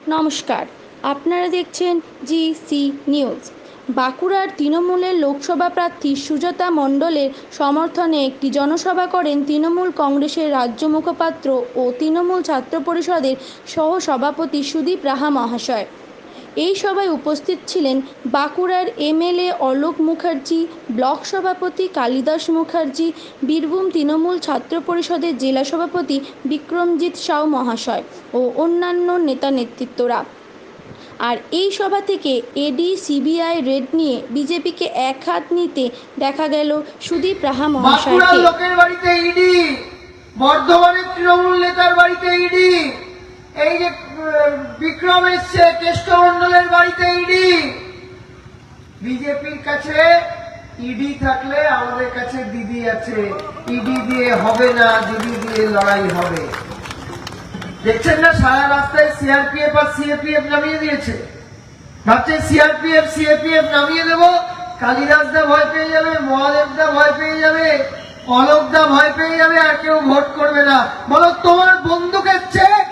নমস্কার, আপনারা দেখছেন GC নিউজ। বাঁকুড়ার তৃণমূলের লোকসভা প্রার্থী সুজাতা মণ্ডলের সমর্থনে একটি জনসভা করেন তৃণমূল কংগ্রেসের রাজ্য মুখপাত্র ও তৃণমূল ছাত্র পরিষদের সহ-সভাপতি সুদীপ রাহা মহাশয়। এই সভায় উপস্থিত ছিলেন বাঁকুড়ার MLA অলোক মুখার্জি, ব্লক সভাপতি কালিদাস মুখার্জি, বীরভূম তৃণমূল ছাত্র পরিষদের জেলা সভাপতি বিক্রমজিৎ সাউ মহাশয় ও অন্যান্য নেতা নেতৃত্বরা। আর এই সভা থেকে ED CBI রেড নিয়ে বিজেপিকে এক হাত নিতে দেখা গেল সুদীপ রাহা মহাশয়কে। লোকের বাড়িতে ইডি, বর্ধমানের তৃণমূল নেতার বাড়িতে ইডি, এই যে বিক্রম এসছে কেষ্ট মন্ডলের বাড়িতে ইডি। বিজেপির কাছে ইডি থাকলে আমাদের কাছে দিদি আছে। ইডি দিয়ে হবে না, দিদি দিয়ে লড়াই হবে। দেখছেন না, সারা রাস্তায় CRPF আর CAPF নামিয়ে দিয়েছে। ভাবছে CRPF নামিয়ে দেব, কালিদাস দা ভয় পেয়ে যাবে, মহাদেব দা ভয় পেয়ে যাবে, অলোক দা ভয় পেয়ে যাবে, আর কেউ ভোট করবে না। বলো, তোমার বন্দুকের চেয়ে